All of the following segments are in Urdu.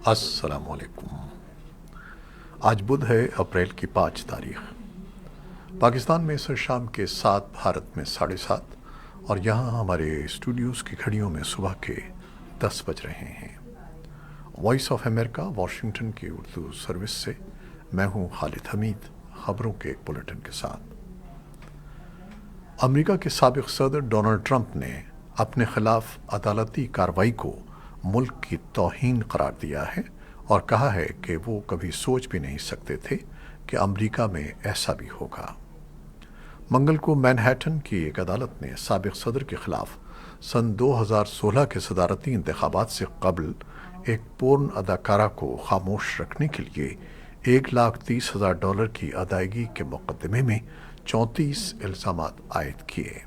السلام علیکم۔ آج بدھ ہے، اپریل کی 5 تاریخ۔ پاکستان میں سر شام کے 7، بھارت میں 7:30، اور یہاں ہمارے اسٹوڈیوز کی گھڑیوں میں صبح کے 10 بج رہے ہیں۔ وائس آف امریکہ واشنگٹن کی اردو سروس سے میں ہوں خالد حمید، خبروں کے ایک بلیٹن کے ساتھ۔ امریکہ کے سابق صدر ڈونلڈ ٹرمپ نے اپنے خلاف عدالتی کارروائی کو ملک کی توہین قرار دیا ہے اور کہا ہے کہ وہ کبھی سوچ بھی نہیں سکتے تھے کہ امریکہ میں ایسا بھی ہوگا۔ منگل کو مینہٹن کی ایک عدالت نے سابق صدر کے خلاف سن 2016 کے صدارتی انتخابات سے قبل ایک پورن اداکارہ کو خاموش رکھنے کے لیے $130,000 کی ادائیگی کے مقدمے میں 34 الزامات عائد کیے۔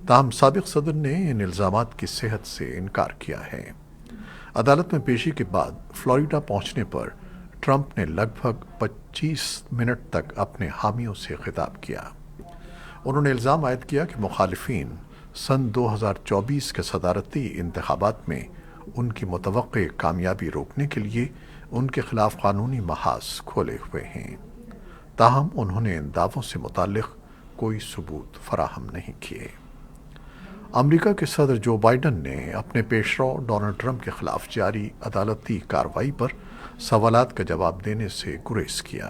تاہم سابق صدر نے ان الزامات کی صحت سے انکار کیا ہے۔ عدالت میں پیشی کے بعد فلوریڈا پہنچنے پر ٹرمپ نے لگ بھگ 25 منٹ تک اپنے حامیوں سے خطاب کیا۔ انہوں نے الزام عائد کیا کہ مخالفین سن 2024 کے صدارتی انتخابات میں ان کی متوقع کامیابی روکنے کے لیے ان کے خلاف قانونی محاذ کھولے ہوئے ہیں۔ تاہم انہوں نے ان دعووں سے متعلق کوئی ثبوت فراہم نہیں کیے۔ امریکہ کے صدر جو بائیڈن نے اپنے پیشرو ڈونلڈ ٹرمپ کے خلاف جاری عدالتی کارروائی پر سوالات کا جواب دینے سے گریز کیا۔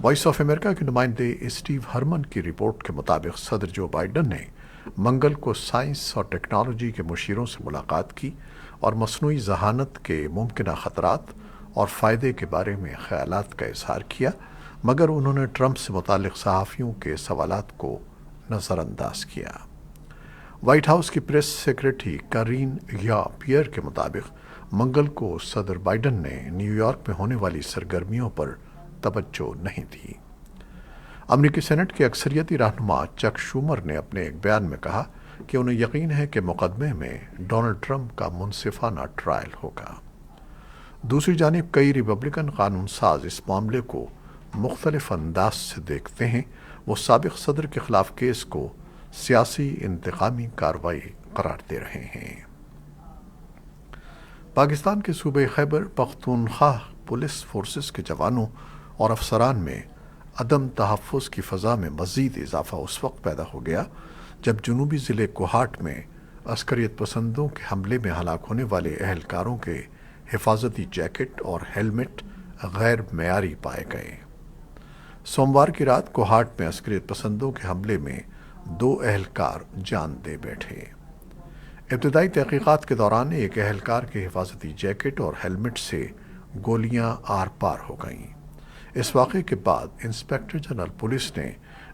وائس آف امریکہ کے نمائندے اسٹیو ہرمن کی رپورٹ کے مطابق صدر جو بائیڈن نے منگل کو سائنس اور ٹیکنالوجی کے مشیروں سے ملاقات کی اور مصنوعی ذہانت کے ممکنہ خطرات اور فائدے کے بارے میں خیالات کا اظہار کیا، مگر انہوں نے ٹرمپ سے متعلق صحافیوں کے سوالات کو نظر انداز کیا۔ وائٹ ہاؤس کی پریس سیکریٹری کارین پیئر کے مطابق منگل کو صدر بائیڈن نے نیو یارک میں ہونے والی سرگرمیوں پر توجہ نہیں دی۔ امریکی سینٹ کے اکثریتی رہنما چک شومر نے اپنے ایک بیان میں کہا کہ انہیں یقین ہے کہ مقدمے میں ڈونلڈ ٹرمپ کا منصفانہ ٹرائل ہوگا۔ دوسری جانب کئی ریپبلکن قانون ساز اس معاملے کو مختلف انداز سے دیکھتے ہیں۔ وہ سابق صدر کے خلاف کیس کو سیاسی انتقامی کارروائی قرار دے رہے ہیں۔ پاکستان کے صوبہ خیبر پختونخوا پولیس فورسز کے جوانوں اور افسران میں عدم تحفظ کی فضا میں مزید اضافہ اس وقت پیدا ہو گیا جب جنوبی ضلع کوہاٹ میں عسکریت پسندوں کے حملے میں ہلاک ہونے والے اہلکاروں کے حفاظتی جیکٹ اور ہیلمٹ غیر معیاری پائے گئے۔ سوموار کی رات کوہاٹ میں عسکریت پسندوں کے حملے میں 2 اہلکار جان دے بیٹھے۔ ابتدائی تحقیقات کے دوران ایک اہلکار کے حفاظتی جیکٹ اور ہیلمٹ سے گولیاں آر پار ہو گئیں۔ اس واقعے کے بعد انسپکٹر جنرل پولیس نے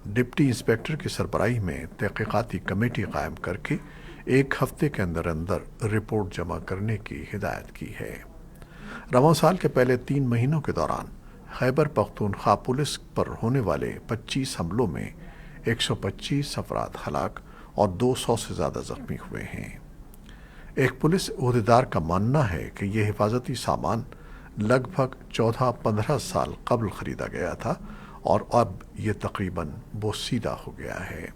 ڈپٹی انسپکٹر کی سربراہی میں تحقیقاتی کمیٹی قائم کر کے 1 ہفتے کے اندر رپورٹ جمع کرنے کی ہدایت کی ہے۔ رواں سال کے پہلے 3 مہینوں کے دوران خیبر پختونخوا پولیس پر ہونے والے 25 حملوں میں 125 افراد ہلاک اور 200 سے زیادہ زخمی ہوئے ہیں۔ ایک پولیس عہدیدار کا ماننا ہے کہ یہ حفاظتی سامان لگ بھگ 14-15 سال قبل خریدا گیا تھا اور اب یہ تقریباً بوسیدہ ہو گیا ہے۔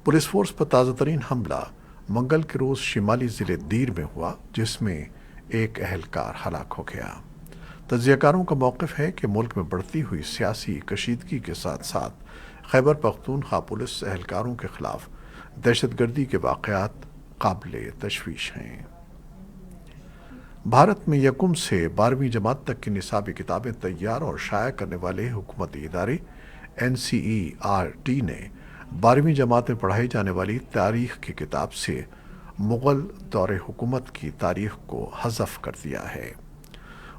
پولیس فورس پر تازہ ترین حملہ منگل کے روز شمالی ضلع دیر میں ہوا، جس میں ایک اہلکار ہلاک ہو گیا۔ تجزیہ کاروں کا موقف ہے کہ ملک میں بڑھتی ہوئی سیاسی کشیدگی کے ساتھ ساتھ خیبر پختونخوا پولیس اہلکاروں کے خلاف دہشت گردی کے واقعات قابل تشویش ہیں۔ بھارت میں 1 سے 12ویں جماعت تک کی نصابی کتابیں تیار اور شائع کرنے والے حکومتی ادارے NCERT نے 12ویں جماعت میں پڑھائی جانے والی تاریخ کی کتاب سے مغل دور حکومت کی تاریخ کو حذف کر دیا ہے۔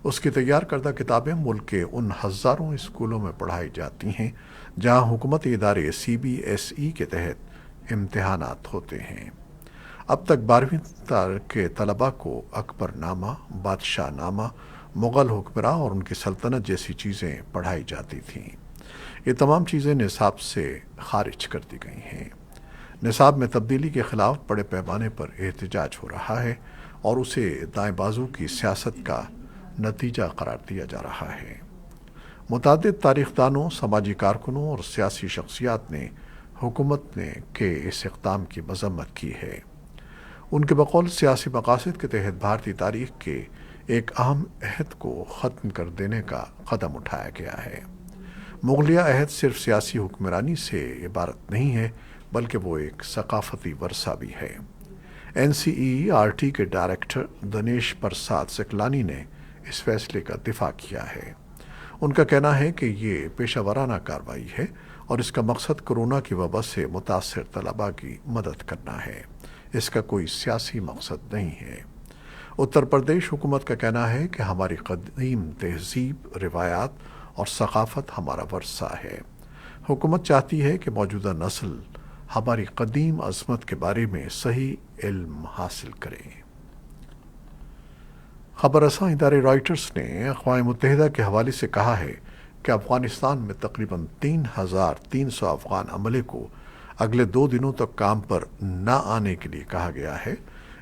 اس کی تیار کردہ کتابیں ملک کے ان ہزاروں اسکولوں میں پڑھائی جاتی ہیں جہاں حکومتی ادارے CBSE کے تحت امتحانات ہوتے ہیں۔ اب تک 12ویں کے طلباء کو اکبر نامہ، بادشاہ نامہ، مغل حکمراں اور ان کی سلطنت جیسی چیزیں پڑھائی جاتی تھیں۔ یہ تمام چیزیں نصاب سے خارج کر دی گئی ہیں۔ نصاب میں تبدیلی کے خلاف بڑے پیمانے پر احتجاج ہو رہا ہے اور اسے دائیں بازو کی سیاست کا نتیجہ قرار دیا جا رہا ہے۔ متعدد تاریخ دانوں، سماجی کارکنوں اور سیاسی شخصیات نے حکومت کے اس اقدام کی مذمت کی ہے۔ ان کے بقول سیاسی مقاصد کے تحت بھارتی تاریخ کے ایک اہم عہد کو ختم کر دینے کا قدم اٹھایا گیا ہے۔ مغلیہ عہد صرف سیاسی حکمرانی سے عبارت نہیں ہے، بلکہ وہ ایک ثقافتی ورثہ بھی ہے۔ N C E R T کے ڈائریکٹر دنیش پرساد سکلانی نے اس فیصلے کا دفاع کیا ہے۔ ان کا کہنا ہے کہ یہ پیشہ ورانہ کارروائی ہے اور اس کا مقصد کورونا کی وبا سے متاثر طلباء کی مدد کرنا ہے۔ اس کا کوئی سیاسی مقصد نہیں ہے۔ اتر پردیش حکومت کا کہنا ہے کہ ہماری قدیم تہذیب، روایات اور ثقافت ہمارا ورثہ ہے۔ حکومت چاہتی ہے کہ موجودہ نسل ہماری قدیم عظمت کے بارے میں صحیح علم حاصل کرے۔ خبر رساں ادارے رائٹرز نے اقوام متحدہ کے حوالے سے کہا ہے کہ افغانستان میں تقریباً 3,300 افغان عملے کو اگلے 2 دنوں تک کام پر نہ آنے کے لیے کہا گیا ہے۔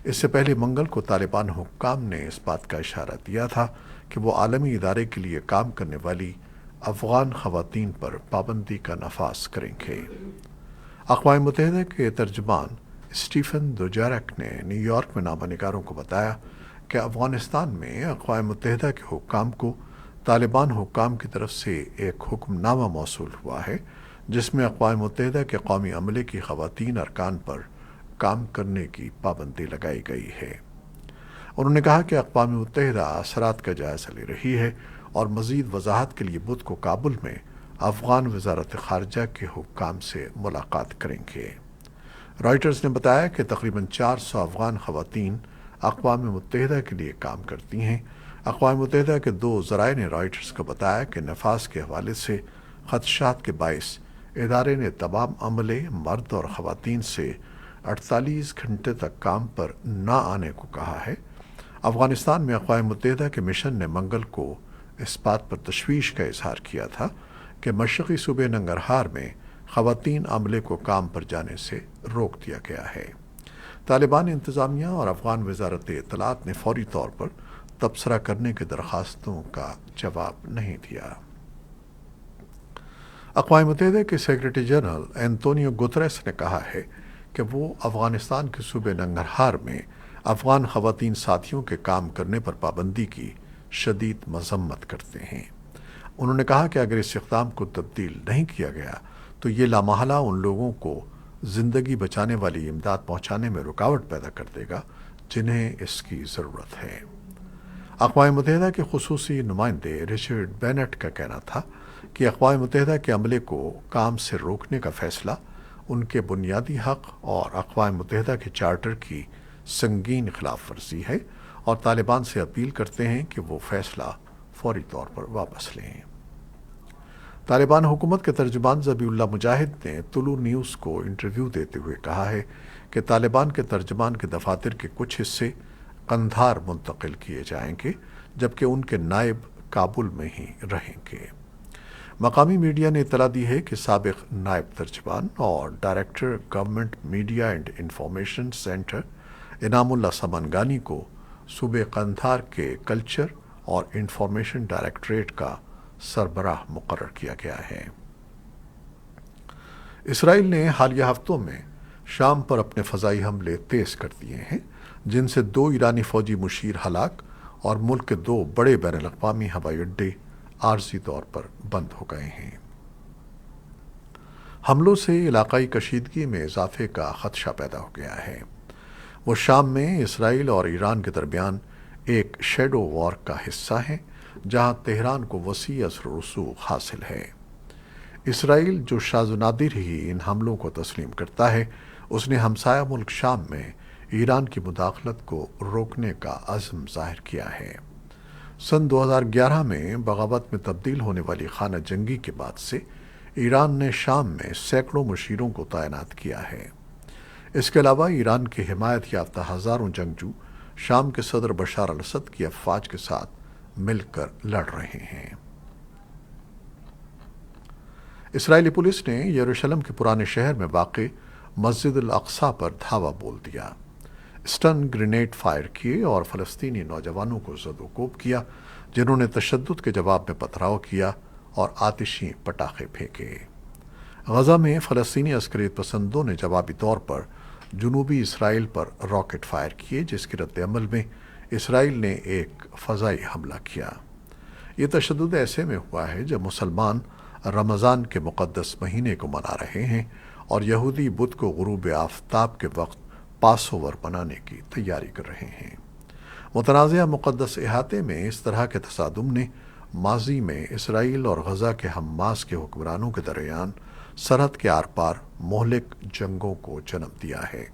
اس سے پہلے منگل کو طالبان حکام نے اس بات کا اشارہ دیا تھا کہ وہ عالمی ادارے کے لیے کام کرنے والی افغان خواتین پر پابندی کا نفاذ کریں گے۔ اقوام متحدہ کے ترجمان اسٹیفن دوجارک نے نیو یارک میں نامہ نگاروں کو بتایا کہ افغانستان میں اقوام متحدہ کے حکام کو طالبان حکام کی طرف سے ایک حکم نامہ موصول ہوا ہے، جس میں اقوام متحدہ کے قومی عملے کی خواتین ارکان پر کام کرنے کی پابندی لگائی گئی ہے۔ انہوں نے کہا کہ اقوام متحدہ اثرات کا جائزہ لے رہی ہے اور مزید وضاحت کے لیے بدھ کو کابل میں افغان وزارت خارجہ کے حکام سے ملاقات کریں گے۔ رائٹرز نے بتایا کہ تقریباً 400 افغان خواتین اقوام متحدہ کے لیے کام کرتی ہیں۔ اقوام متحدہ کے 2 ذرائع نے رائٹرز کو بتایا کہ نفاذ کے حوالے سے خدشات کے باعث ادارے نے تمام عملے، مرد اور خواتین سے 48 گھنٹے تک کام پر نہ آنے کو کہا ہے۔ افغانستان میں اقوام متحدہ کے مشن نے منگل کو اس بات پر تشویش کا اظہار کیا تھا کہ مشرقی صوبے ننگرہار میں خواتین عملے کو کام پر جانے سے روک دیا گیا ہے۔ طالبان انتظامیہ اور افغان وزارت اطلاعات نے فوری طور پر تبصرہ کرنے کی درخواستوں کا جواب نہیں دیا۔ اقوام متحدہ کے سیکرٹری جنرل اینتونیو گتریس نے کہا ہے کہ وہ افغانستان کے صوبے ننگرہار میں افغان خواتین ساتھیوں کے کام کرنے پر پابندی کی شدید مذمت کرتے ہیں۔ انہوں نے کہا کہ اگر اس اقدام کو تبدیل نہیں کیا گیا تو یہ لامحالہ ان لوگوں کو زندگی بچانے والی امداد پہنچانے میں رکاوٹ پیدا کر دے گا جنہیں اس کی ضرورت ہے۔ اقوام متحدہ کے خصوصی نمائندے رچرڈ بینٹ کا کہنا تھا کہ اقوام متحدہ کے عملے کو کام سے روکنے کا فیصلہ ان کے بنیادی حق اور اقوام متحدہ کے چارٹر کی سنگین خلاف ورزی ہے، اور طالبان سے اپیل کرتے ہیں کہ وہ فیصلہ فوری طور پر واپس لیں۔ طالبان حکومت کے ترجمان ذبیح اللہ مجاہد نے طلوع نیوز کو انٹرویو دیتے ہوئے کہا ہے کہ طالبان کے ترجمان کے دفاتر کے کچھ حصے قندھار منتقل کیے جائیں گے، جبکہ ان کے نائب کابل میں ہی رہیں گے۔ مقامی میڈیا نے اطلاع دی ہے کہ سابق نائب ترجمان اور director government media and information centre انعام اللہ سمنگانی کو صوبے قندھار کے کلچر اور انفارمیشن ڈائریکٹوریٹ کا سربراہ مقرر کیا گیا ہے۔ اسرائیل نے حالیہ ہفتوں میں شام پر اپنے فضائی حملے تیز کر دیے ہیں، جن سے 2 ایرانی فوجی مشیر ہلاک اور ملک کے 2 بڑے بین الاقوامی ہوائی اڈے عارضی طور پر بند ہو گئے ہیں۔ حملوں سے علاقائی کشیدگی میں اضافے کا خدشہ پیدا ہو گیا ہے۔ وہ شام میں اسرائیل اور ایران کے درمیان ایک شیڈو وار کا حصہ ہیں، جہاں تہران کو وسیع اثر و رسوخ حاصل ہے۔ اسرائیل، جو شاذ و نادر ہی ان حملوں کو تسلیم کرتا ہے، اس نے ہمسایہ ملک شام میں ایران کی مداخلت کو روکنے کا عزم ظاہر کیا ہے۔ سن 2011 میں بغاوت میں تبدیل ہونے والی خانہ جنگی کے بعد سے ایران نے شام میں سینکڑوں مشیروں کو تعینات کیا ہے۔ اس کے علاوہ ایران کی حمایت یافتہ ہزاروں جنگجو شام کے صدر بشار الاسد کی افواج کے ساتھ مل کر لڑ رہے ہیں۔ اسرائیلی پولیس نے یروشلم کے پرانے شہر میں واقع مسجد الاقصی پر دھاوا بول دیا، اسٹن گرینیڈ فائر کیے اور فلسطینی نوجوانوں کو زد و کوب کیا، جنہوں نے تشدد کے جواب میں پتھراؤ کیا اور آتشی پٹاخے پھینکے۔ غزہ میں فلسطینی عسکریت پسندوں نے جوابی طور پر جنوبی اسرائیل پر راکٹ فائر کیے، جس کے رد عمل میں اسرائیل نے ایک فضائی حملہ کیا۔ یہ تشدد ایسے میں ہوا ہے جب مسلمان رمضان کے مقدس مہینے کو منا رہے ہیں اور یہودی بدھ کو غروب آفتاب کے وقت پاس اوور منانے کی تیاری کر رہے ہیں۔ متنازعہ مقدس احاطے میں اس طرح کے تصادم نے ماضی میں اسرائیل اور غزہ کے حماس کے حکمرانوں کے درمیان سرحد کے آر پار مہلک جنگوں کو جنم دیا ہے۔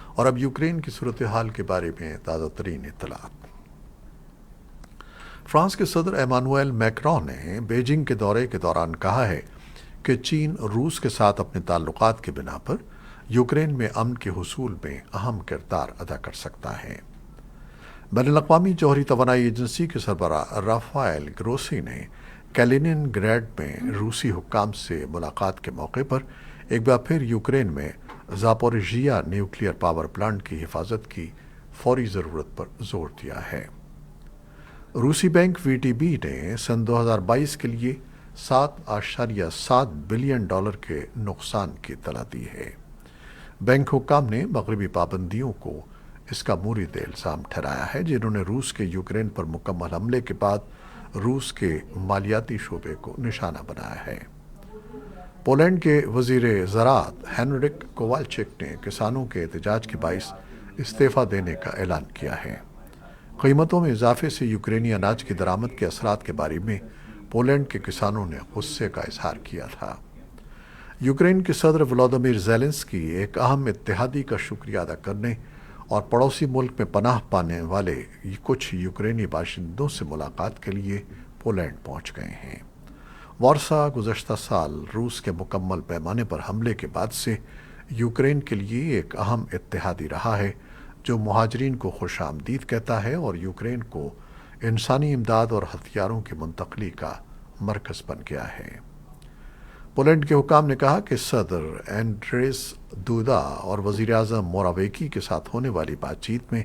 اور اب یوکرین کی صورتحال کے بارے میں تازہ ترین اطلاعات۔ فرانس کے صدر ایمانوئل میکرون نے بیجنگ کے دورے کے دوران کہا ہے کہ چین روس کے ساتھ اپنے تعلقات کی بنا پر یوکرین میں امن کے حصول میں اہم کردار ادا کر سکتا ہے۔ بین الاقوامی جوہری توانائی ایجنسی کے سربراہ رافائل گروسی نے کیلینن گریڈ میں روسی حکام سے ملاقات کے موقع پر ایک بار پھر یوکرین میں زاپوریژیا نیوکلیئر پاور پلانٹ کی حفاظت کی فوری ضرورت پر زور دیا ہے۔ روسی بینک وی ٹی بی نے سن 2022 کے لیے $7.7 بلین کے نقصان کی اطلاع دی ہے۔ بینک حکام نے مغربی پابندیوں کو اس کا مورد الزام ٹھہرایا ہے، جنہوں نے روس کے یوکرین پر مکمل حملے کے بعد روس کے مالیاتی شعبے کو نشانہ بنایا ہے۔ پولینڈ کے وزیر زراعت ہینریک کووالچک نے کسانوں کے احتجاج کے باعث استعفیٰ دینے کا اعلان کیا ہے۔ قیمتوں میں اضافے سے یوکرینی اناج کی درآمد کے اثرات کے بارے میں پولینڈ کے کسانوں نے غصے کا اظہار کیا تھا۔ یوکرین کے صدر ولادیمیر زیلنسکی ایک اہم اتحادی کا شکریہ ادا کرنے اور پڑوسی ملک میں پناہ پانے والے کچھ یوکرینی باشندوں سے ملاقات کے لیے پولینڈ پہنچ گئے ہیں۔ وارسا گزشتہ سال روس کے مکمل پیمانے پر حملے کے بعد سے یوکرین کے لیے ایک اہم اتحادی رہا ہے، جو مہاجرین کو خوش آمدید کہتا ہے اور یوکرین کو انسانی امداد اور ہتھیاروں کی منتقلی کا مرکز بن گیا ہے۔ پولینڈ کے حکام نے کہا کہ صدر اینڈریس دودا اور وزیر اعظم موراویکی کے ساتھ ہونے والی بات چیت میں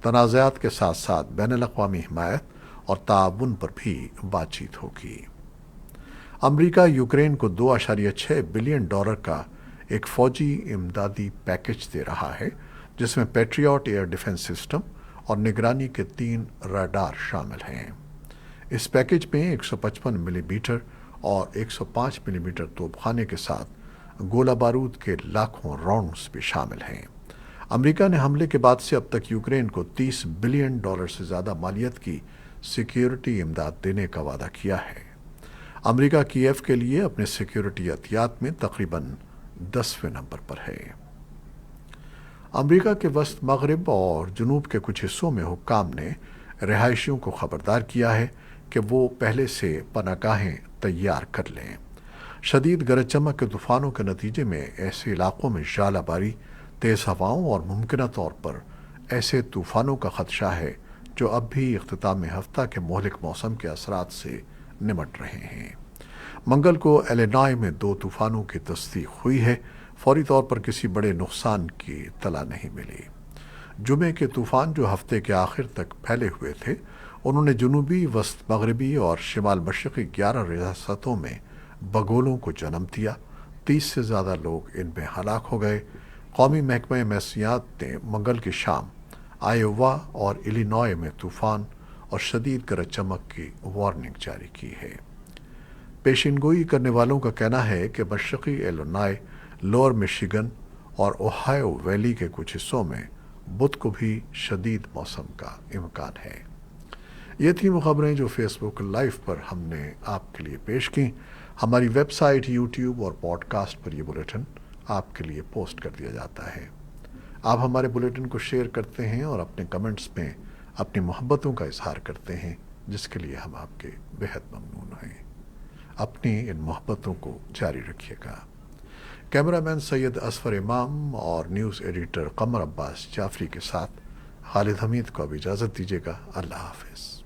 تنازعات کے ساتھ ساتھ بین الاقوامی حمایت اور تعاون پر بھی بات چیت ہوگی۔ امریکہ یوکرین کو $2.6 بلین کا ایک فوجی امدادی پیکج دے رہا ہے، جس میں پیٹریوٹ ایئر ڈیفنس سسٹم اور نگرانی کے 3 راڈار شامل ہیں۔ اس پیکج میں 155 ملی میٹر اور 105 ملی میٹر توپ خانے کے ساتھ گولہ بارود کے لاکھوں راؤنڈز بھی شامل ہیں۔ امریکہ نے حملے کے بعد سے اب تک یوکرین کو $30 بلین سے زیادہ مالیت کی سیکیورٹی امداد دینے کا وعدہ کیا ہے۔ امریکہ کیف کے لیے اپنے سیکیورٹی عطیات میں تقریباً 10ویں نمبر پر ہے۔ امریکہ کے وسط مغرب اور جنوب کے کچھ حصوں میں حکام نے رہائشیوں کو خبردار کیا ہے کہ وہ پہلے سے پناہ گاہیں تیار کر لیں۔ شدید گرج چمک کے طوفانوں کے نتیجے میں ایسے علاقوں میں ژالہ باری، تیز ہواؤں اور ممکنہ طور پر ایسے طوفانوں کا خدشہ ہے جو اب بھی اختتام ہفتہ کے مہلک موسم کے اثرات سے نمٹ رہے ہیں۔ منگل کو الینوائے میں 2 طوفانوں کی تصدیق ہوئی ہے۔ فوری طور پر کسی بڑے نقصان کی اطلاع نہیں ملی۔ جمعے کے طوفان جو ہفتے کے آخر تک پھیلے ہوئے تھے، انہوں نے جنوبی، وسط مغربی اور شمال مشرقی 11 ریاستوں میں بگولوں کو جنم دیا۔ 30 سے زیادہ لوگ ان میں ہلاک ہو گئے۔ قومی محکمہ موسمیات نے منگل کی شام آئیووا اور الینوائے میں طوفان اور شدید گرج چمک کی وارننگ جاری کی ہے۔ پیشین گوئی کرنے والوں کا کہنا ہے کہ مشرقی الینوائے، لوئر مشیگن اور اوہایو ویلی کے کچھ حصوں میں بدھ کو بھی شدید موسم کا امکان ہے۔ یہ تھیں وہ خبریں جو فیس بک لائیو پر ہم نے آپ کے لیے پیش کیں۔ ہماری ویب سائٹ، یوٹیوب اور پوڈ کاسٹ پر یہ بلیٹن آپ کے لیے پوسٹ کر دیا جاتا ہے۔ آپ ہمارے بلیٹن کو شیئر کرتے ہیں اور اپنے کمنٹس میں اپنی محبتوں کا اظہار کرتے ہیں، جس کے لیے ہم آپ کے بہت ممنون ہیں۔ اپنی ان محبتوں کو جاری رکھیے گا۔ کیمرہ مین سید اصفر امام اور نیوز ایڈیٹر قمر عباس جعفری کے ساتھ خالد حمید کو اب اجازت دیجیے گا۔ اللہ حافظ۔